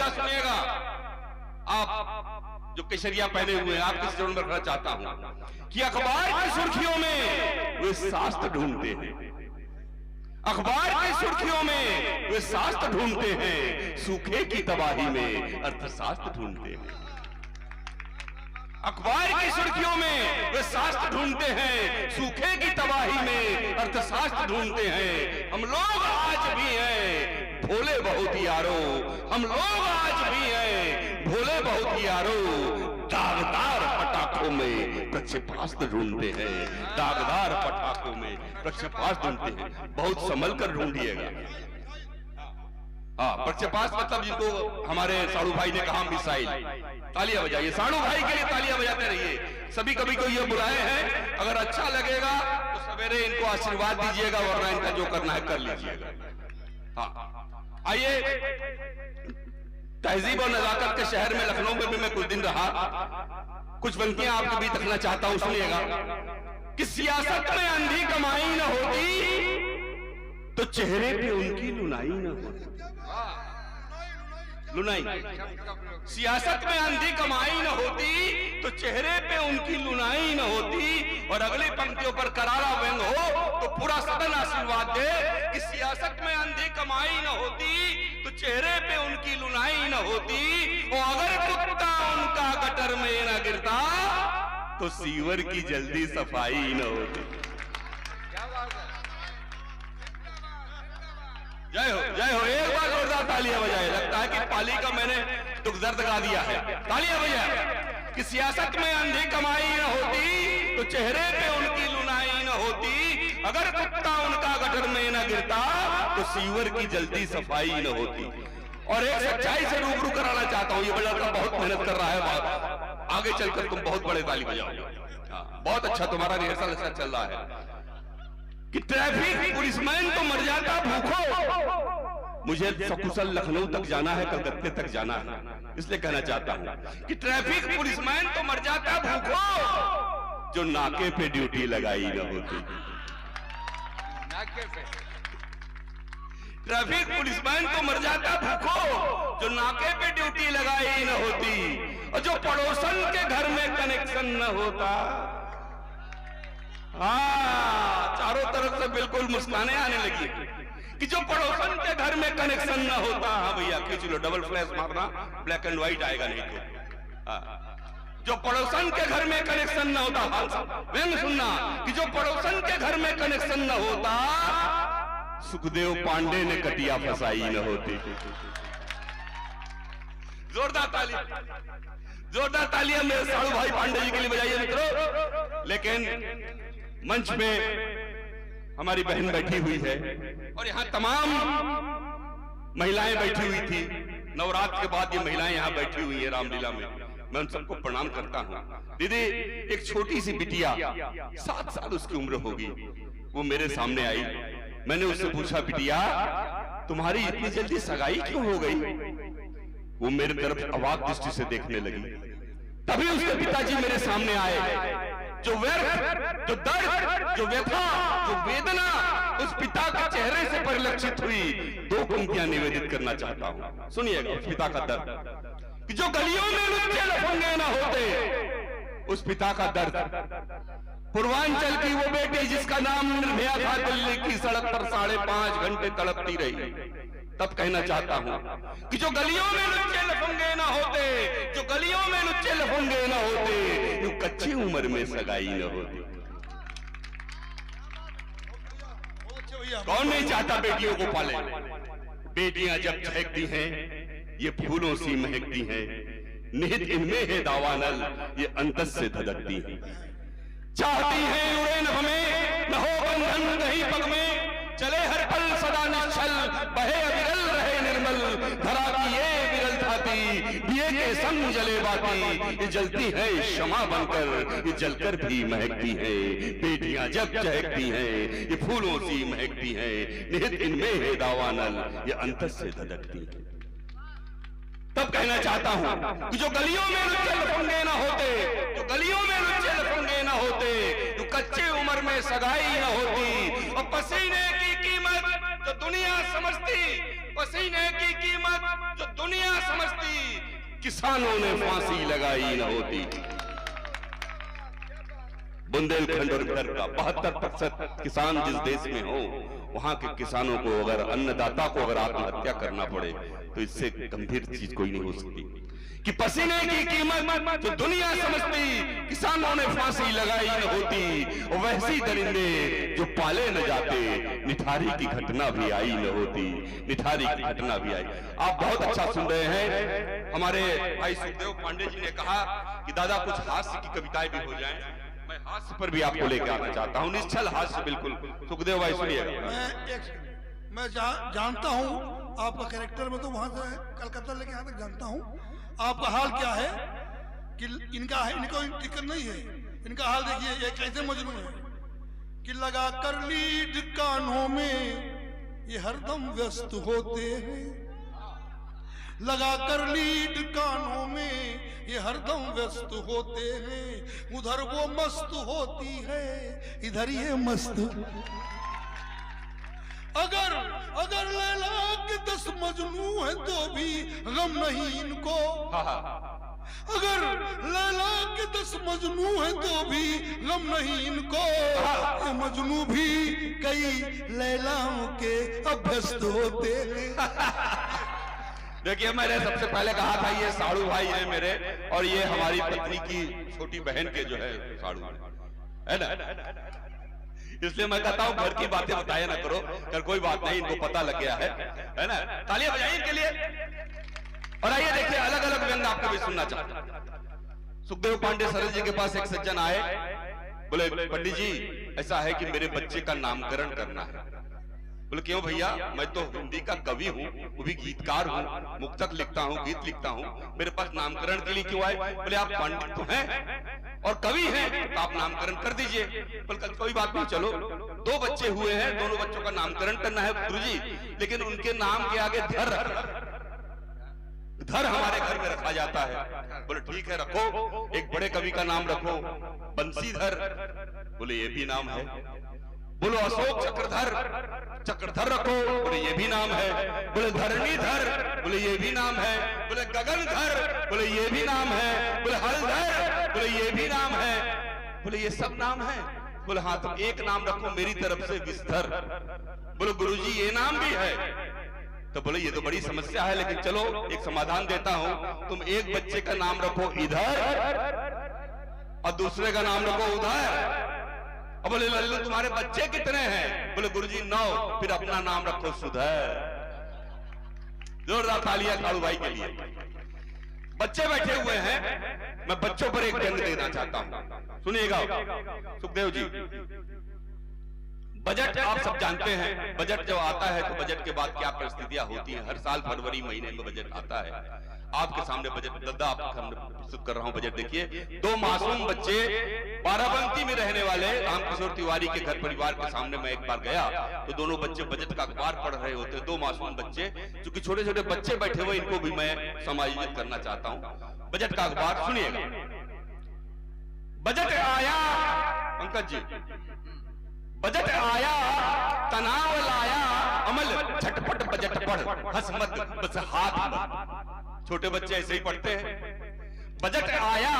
फैसला सुनिएगा। आप जो केसरिया पहने हुए हैं, आपके चरण में रखना चाहता हूं कि अखबार की सुर्खियों में वे शास्त्र ढूंढते हैं, अखबार की सुर्खियों में वे शास्त्र ढूंढते हैं, सूखे की तबाही में अर्थशास्त्र ढूंढते हैं। अखबार की सुर्खियों में वे शास्त्र ढूंढते हैं, सूखे की तबाही में अर्थशास्त्र ढूंढते हैं। हम लोग आज भी हैं भोले बहुत यारो, हम लोग आज भी हैं भोले बहुत यारो, दागदार पटाखों में प्रक्षेपास्त्र ढूंढते हैं, दागदार पटाखों में प्रक्षेपास्त्र ढूंढते हैं। बहुत संभल कर ढूंढिएगा। हाँ, प्रक्षेपास्त्र मतलब जिनको हमारे साड़ू भाई ने कहा मिसाइल। तालियां बजाइए साड़ू भाई के लिए, तालियां बजाते रहिए। सभी कभी को ये बुलाए हैं, अगर अच्छा लगेगा तो सवेरे इनको आशीर्वाद दीजिएगा, वरना इनका जो करना है कर लीजिएगा। हाँ, आइए, तहजीब और नजाकत के शहर में लखनऊ में भी मैं कुछ दिन रहा, कुछ पंक्तियां आपके बीच रखना चाहता हूं, सुनिएगा। कि सियासत में अंधी कमाई न होती तो चेहरे पे उनकी लुनाई न होती। लुनाई, सियासत में अंधी कमाई न होती तो चेहरे पे उनकी लुनाई न होती। और अगली पंक्तियों पर करारा व्यंग हो तो पूरा सदन आशीर्वाद दे कि सियासत में अंधी कमाई न होती तो चेहरे पे उनकी लुनाई न होती। और अगर कुत्ता उनका गटर में न गिरता तो सीवर की जल्दी सफाई न होती। जय हो, जय हो। एक बार जोरदार तालियां बजाए। लगता है कि पाली का मैंने दुख दर्द गा दिया है। तालियां बजाए। कि सियासत में अंधी कमाई न होती तो चेहरे पे उनकी लुनाई न होती। अगर कुत्ता उनका गटर में न गिरता तो सीवर की जल्दी सफाई न होती। और एक सच्चाई से रूबरू कराना चाहता हूं, ये लड़का बहुत मेहनत कर रहा है, आगे चलकर तुम बहुत बड़े ताली बजाओगे। बहुत अच्छा, तुम्हारा रिहर्सल अच्छा चल रहा है। कि ट्रैफिक पुलिसमैन तो मर जाता भूखो, मुझे सकुशल लखनऊ तक जाना है, कलकत्ते तक जाना है, इसलिए कहना चाहता हूं कि ट्रैफिक पुलिसमैन तो मर जाता भूखो जो नाके पे ड्यूटी लगाई न होती। नाके पे ट्रैफिक पुलिसमैन तो मर जाता भूखो जो नाके पे ड्यूटी लगाई न होती। और जो पड़ोसन के घर में कनेक्शन न होता। हाँ, चारों तरफ से बिल्कुल मुस्काने आने लगी कि जो पड़ोसन के घर में कनेक्शन न होता। हाँ भैया खींच लो, डबल फ्लैश मारना, ब्लैक एंड व्हाइट आएगा नहीं तो। हाँ, जो पड़ोसन के घर में कनेक्शन न होता। व्यंग सुनना कि जो पड़ोसन के घर में कनेक्शन न होता, सुखदेव पांडे ने कटिया फसाई न होती। जोरदार तालियां, जोरदार तालियां मेरे साड़ू भाई पांडे जी के लिए बजाइए मित्रों। लेकिन मंच में हमारी बहन बैठी हुई है और यहाँ तमाम महिलाएं बैठी हुई थी। नवरात्र के बाद ये महिलाएं यहाँ बैठी हुई है रामलीला में। मैं उन सबको प्रणाम करता हूँ। दीदी, एक छोटी सी बिटिया 7 साल उसकी उम्र होगी, वो मेरे सामने आई। मैंने उससे पूछा, बिटिया तुम्हारी इतनी जल्दी सगाई क्यों हो गई? वो मेरे तरफ अवाक दृष्टि से देखने लगी। तभी उसके पिताजी मेरे सामने आए। जो व्यर्थ, जो दर्द, जो व्यथा, जो वेदना उस पिता के चेहरे से परिलक्षित हुई, 2 पंक्तियां निवेदित करना चाहता हूं, सुनिएगा। उस पिता का दर्द कि जो गलियों में लुच्चे लफंगे न होते, उस पिता का दर्द। पूर्वांचल की वो बेटी जिसका नाम निर्भया था, दिल्ली की सड़क पर 5.5 घंटे तड़पती रही। तब कहना चाहता हूं कि जो गलियों में लुच्चे लफंगे न होते, जो गलियों में लुच्चे लफंगे न होते, जो कच्ची उम्र में सगाई न होती। कौन नहीं चाहता बेटियों को पाले? बेटियां जब चहकती हैं ये फूलों सी महकती हैं, निहित इनमें है दावानल ये अंतस से धधकती हैं। चाहती हैं उड़े न हमें, न हो बंधन कहीं पग में, चले हर पल सदा निश्चल, बहे अविरल रहे निर्मल। धरा की ये विरल थाती, दिए के संग जले बाती, ये जलती है क्षमा बनकर, ये जलकर भी महकती है। बेटियां जब चहकती हैं ये फूलों सी महकती हैं, निहित इनमें है दावानल ये अंतस से धधकती है। तब कहना चाहता हूं कि जो गलियों में लुच्चे लफंगे न होते, जो गलियों में लुच्चे लफंगे न होते, जो कच्चे उम्र में सगाई न होती, और पसीने की कीमत जो दुनिया समझती, पसीने की कीमत जो दुनिया समझती, किसानों ने फांसी लगाई न होती। बुंदेलखंड और इधर का 72% किसान जिस देश में हो, वहां के किसानों को अगर, अन्नदाता को अगर आत्महत्या करना पड़े तो इससे गंभीर चीज कोई नहीं हो सकती कि पसीने की कीमत जो दुनिया समझती, किसानों ने फांसी लगाई न होती। और वैसी दरिंदे जो पाले न जाते, निठारी की घटना भी आई न होती, निठारी की घटना भी आई। आप बहुत अच्छा सुन रहे हैं। हमारे भाई सुखदेव पांडे जी ने कहा कि दादा कुछ हास्य की कविताएं भी हो जाएं। मैं हास्य पर भी आपको लेकर आना चाहता हूँ, निश्चल हास्य बिल्कुल। सुखदेव भाई सुनिएगा। मैं जानता हूँ आपका कैरेक्टर में तो वहां से कलकत्ता लेके यहाँ तक जानता हूँ। आपका हाल क्या है कि इनको दिक्कत नहीं है। इनका हाल देखिए, ये कैसे मजनू है कि लगा कर लीड कानों में ये हरदम व्यस्त होते हैं, लगा कर लीड कानों में ये हरदम व्यस्त होते हैं। उधर वो मस्त होती है, इधर ये मस्त। अगर लैला के 10 मजनू है तो भी गम नहीं इनको। अगर लैला के 10 मजनू है तो भी गम नहीं इनको। ये मजनू भी कई लैलाओं के अभ्यस्त होते हैं। देखिए, मैंने सबसे पहले कहा था ये साड़ू भाई है मेरे, और ये हमारी पत्नी की छोटी बहन के जो है साड़ू है ना। इसलिए मैं कहता हूं घर की बातें बताया ना करो, कर कोई बात नहीं, इनको पता लग गया है ना। तालियां बजाइए इनके लिए। और आइए देखिए, अलग अलग व्यंग आपको भी सुनना चाहता हूं। सुखदेव पांडे सर जी के पास एक सज्जन आए, बोले पंडित जी ऐसा है कि मेरे बच्चे का नामकरण करना है। बोले क्यों भैया, मैं तो हिंदी का कवि हूँ, वो भी गीतकार हूँ, मुक्तक लिखता हूँ, गीत लिखता हूँ, मेरे पास नामकरण के लिए क्यों आए? बोले आप पंडित तो हैं और कवि हैं, तो आप नामकरण कर दीजिए। बोले कोई बात नहीं, चलो 2 बच्चे हुए हैं, दोनों बच्चों का नामकरण करना है गुरुजी, लेकिन उनके नाम के आगे धर हमारे घर में रखा जाता है। बोले ठीक है रखो, एक बड़े कवि का नाम रखो बंसीधर। बोले ये भी नाम है। बोलो अशोक चक्रधर रखो। बोले ये भी नाम है। बोले धरणीधर। बोले ये भी नाम है। बोले गगनधर। बोले ये भी नाम है। बोले हलधर। बोले ये भी नाम है। बोले ये सब नाम है। बोले हाँ, तुम एक नाम रखो मेरी तरफ से, विस्तर। बोले गुरुजी ये नाम भी है। तो बोले ये तो बड़ी समस्या है, लेकिन चलो एक समाधान देता हूं, तुम एक बच्चे का नाम रखो इधर और दूसरे का नाम रखो उधर। अब बोले लल्लू तुम्हारे बच्चे कितने हैं? बोले गुरुजी 9। फिर अपना नाम रखो सुधर। जोरदार तालियां कालू भाई के लिए। बच्चे बैठे हुए हैं, मैं बच्चों पर एक व्यंग देना चाहता हूं, सुनिएगा सुखदेव जी। बजट आप सब जानते हैं, बजट जब आता है तो बजट के बाद क्या परिस्थितियां होती हैं। हर साल फरवरी महीने में बजट आता है। आपके सामने बजट दादा आपके सामने प्रस्तुत कर रहा हूं बजट। देखिए, 2 मासूम बच्चे बाराबंकी में रहने वाले रामकिशोर तिवारी के घर परिवार के सामने मैं एक बार गया तो दोनों बच्चे बजट का अखबार पढ़ रहे होते। 2 मासूम बच्चे, चूंकि छोटे छोटे बच्चे बैठे हुए, इनको भी मैं समायोजित करना चाहता हूं। बजट का अखबार सुनिएगा। बजट आया, पंकज जी, बजट आया, तनाव लाया, अमल झटपट बजट पढ़, हंस मत बस हाथ मत। छोटे बच्चे ऐसे ही पढ़ते हैं। बजट आया,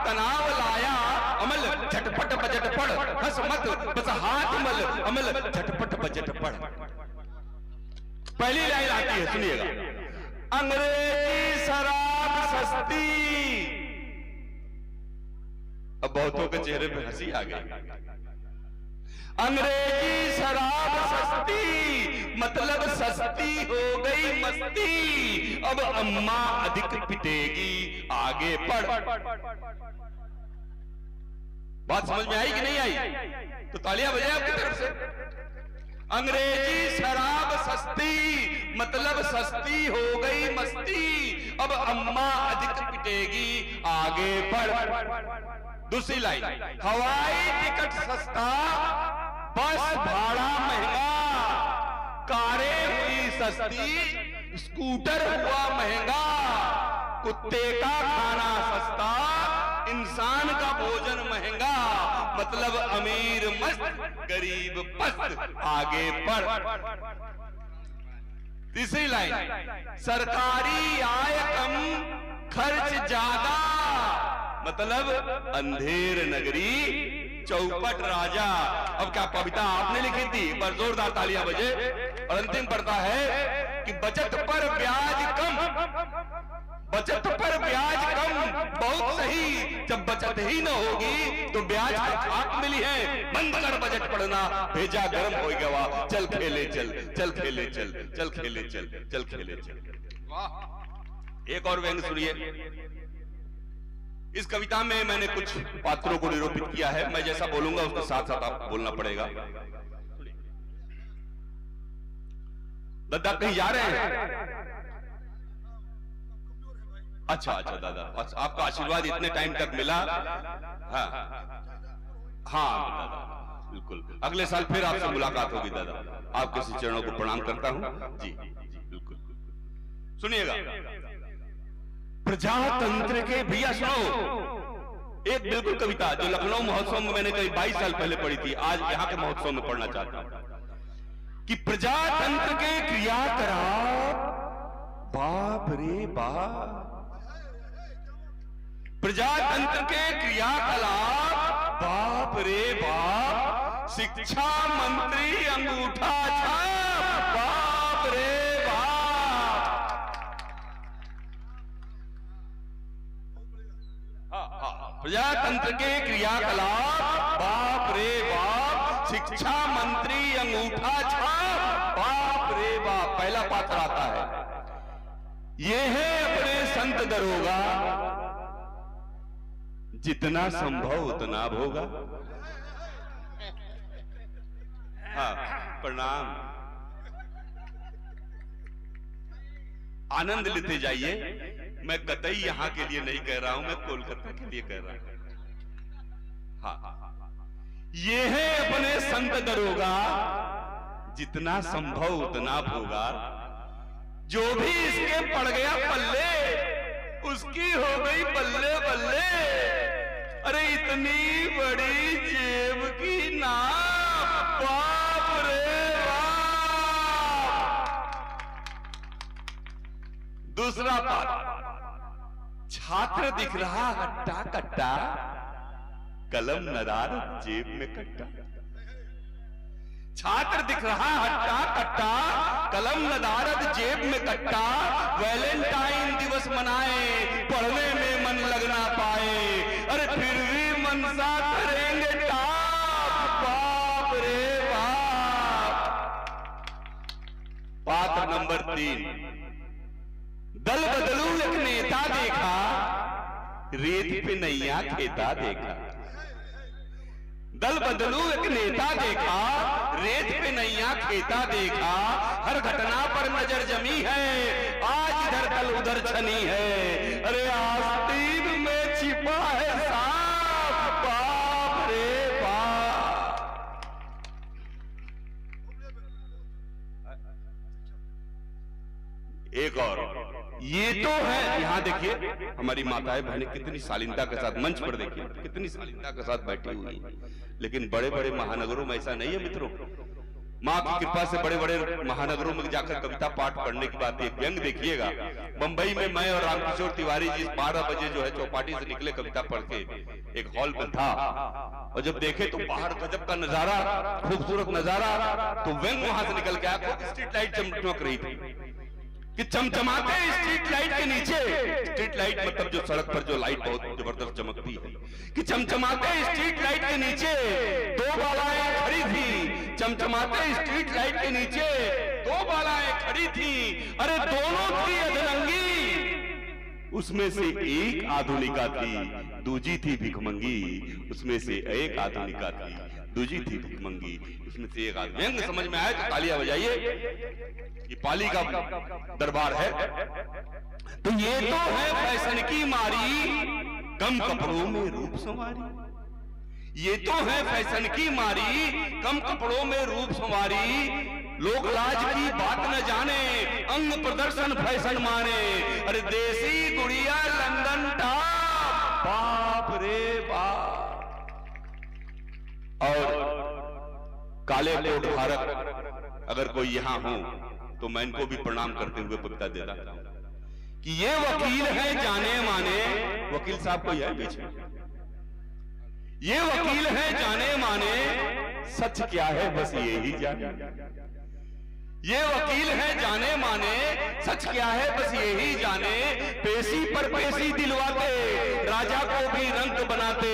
तनाव लाया, अमल झटपट बजट पढ़, हंस मत बस हाथ मल, अमल झटपट बजट पढ़। पहली लाइन आती है, सुनिएगा। अंग्रेजी शराब सस्ती। अब बहुतों के चेहरे पे हंसी आ गई। अंग्रेजी शराब सस्ती, मतलब सस्ती हो गई मस्ती। अब अम्मा अधिक पिटेगी, आगे पढ़। बात समझ में आई कि नहीं आई? तो तालियां बजाएं आपकी तरफ से। अंग्रेजी शराब सस्ती, मतलब सस्ती हो गई मस्ती। अब अम्मा अधिक पिटेगी, आगे पढ़। दूसरी लाइन, हवाई टिकट सस्ता, बस भाड़ा महंगा, कारें हुई सस्ती, स्कूटर हुआ महंगा, कुत्ते का खाना सस्ता, इंसान का भोजन महंगा। मतलब अमीर मस्त, गरीब पस्त, आगे बढ़। तीसरी लाइन, सरकारी आय कम खर्च ज्यादा, मतलब अंधेर नगरी चौपट राजा। अब क्या कविता आपने लिखी थी? पर जोरदार तालियां बजे। और अंतिम पढ़ता है कि बचत पर ब्याज कम, बचत पर ब्याज कम बहुत सही, जब बचत ही न होगी तो ब्याज का खाक मिली है। बंद कर बजट पढ़ना, भेजा गर्म हो गया, चल खेले चल, चल खेले चल, चल खेले चल, चल खेले चल। वाह! एक और व्यंग सुनिए। इस कविता में मैंने कुछ पात्रों को निरूपित किया है, मैं जैसा बोलूंगा उसके साथ साथ आपको बोलना पड़ेगा। दादा कहीं जा रहे हैं? अच्छा अच्छा दादा, अच्छा आपका आशीर्वाद इतने टाइम तक मिला। हाँ हाँ दादा, बिल्कुल अगले साल फिर आपसे मुलाकात होगी दादा। आपके श्री चरणों को प्रणाम करता हूँ जी, बिल्कुल। सुनिएगा, प्रजातंत्र के, भैया सुनो, एक बिल्कुल कविता जो लखनऊ महोत्सव में मैंने करीब 22 साल पहले पढ़ी थी, आज यहाँ के महोत्सव में पढ़ना चाहता हूं कि प्रजातंत्र के क्रियाकलाप, बाप रे बाप, प्रजातंत्र के क्रियाकलाप, बाप रे बाप, शिक्षा मंत्री अंगूठा छाप, बाप रे प्रजातंत्र के क्रियाकलाप, बाप रे बाप, शिक्षा मंत्री अंगूठा छाप, बाप रे बाप। पहला पात्र आता है, ये है अपने संत दरोगा, जितना संभव उतना भोगा। हाँ प्रणाम, आनंद लेते जाइए। मैं कतई यहां के लिए नहीं कह रहा हूं, मैं कोलकाता के लिए कह रहा हूं। हाँ, ये है अपने संत दरोगा, जितना संभव उतना भोगा, जो भी इसके पड़ गया पल्ले, उसकी हो गई बल्ले बल्ले। अरे इतनी बड़ी जेब की नाप, बाप रे बाप। दूसरा पाठ, छात्र दिख रहा हट्टा कट्टा, कलम नदार जेब में कट्टा। छात्र दिख रहा हट्टा कट्टा, कलम नदारद जेब में कट्टा, वैलेंटाइन दिवस मनाए, पढ़ने में मन लग ना पाए, अरे फिर भी मनसा करेंगे टाप, बाप रे बाप। पात्र नंबर 3, दल बदलू एक नेता देखा, रेत पे नैया खेता देखा। दल बदलू एक नेता देखा, रेत पे नैया खेता देखा, हर घटना पर नजर जमी है, आज इधर कल उधर छनी है, अरे आस्तीन में छिपा है सांप, बाप रे बाप। एक और, ये तो है, यहां देखिए हमारी माताएं बहनें कितनी शालीनता के साथ, मंच पर देखिए कितनी शालीनता के साथ बैठी हुई हैं। लेकिन बड़े बड़े महानगरों में ऐसा नहीं है मित्रों। माँ की कृपा से बड़े बड़े महानगरों में जाकर कविता पाठ पढ़ने की बात, एक व्यंग देखिएगा। बंबई में मैं और रामकिशोर तिवारी जी 12 बजे जो है चौपाटी से निकले कविता पढ़ के, एक हॉल में था, और जब देखे तो बाहर गजब का नजारा, खूबसूरत नजारा, तो व्यंग वहां से निकल के आया। स्ट्रीट लाइट चमक रही थी कि चमचमाते स्ट्रीट लाइट के नीचे, स्ट्रीट लाइट मतलब जो सड़क पर जो लाइट बहुत जबरदस्त चमकती है, कि चमचमाते स्ट्रीट लाइट के नीचे 2 बालाएं खड़ी थी। चमचमाते स्ट्रीट लाइट के नीचे 2 बालाएं खड़ी थी, अरे दोनों थी अधरंगी, उसमें से एक आधुनिका थी, दूजी थी भिखमंगी। उसमें से एक आधुनिका थी, दूजी थी भिखमंगी, उसमें से एक आदमी। व्यंग समझ में आए तो तालियां बजाइए, ये पाली का दरबार है। तो ये तो है फैशन की मारी, कम कपड़ों में रूप संवारी। ये तो है फैशन की मारी, कम कपड़ों में रूप संवारी, लोग लाज की बात न जाने, अंग प्रदर्शन फैशन माने, अरे देसी गुड़िया लंदन टॉप, बाप रे बाप। और काले कोट धारक अगर कोई यहां हो तो मैं इनको भी प्रणाम करते हुए पवित्रता देता कि ये वकील है जाने माने, वकील साहब कोई है बीच में, ये वकील है जाने माने, सच क्या है बस ये ही जाने। ये वकील है जाने माने, सच क्या है बस ये ही जाने, पेशी पर पेशी दिलवाते, राजा को भी रंग बनाते,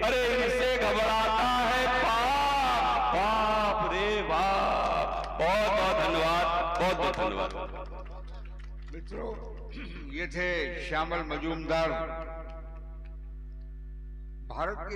अरे इनसे घबराता है पाप, बाप रे बाप। बहुत बहुत धन्यवाद, बहुत बहुत धन्यवाद। मित्रों, ये थे श्यामल मजूमदार, भारत के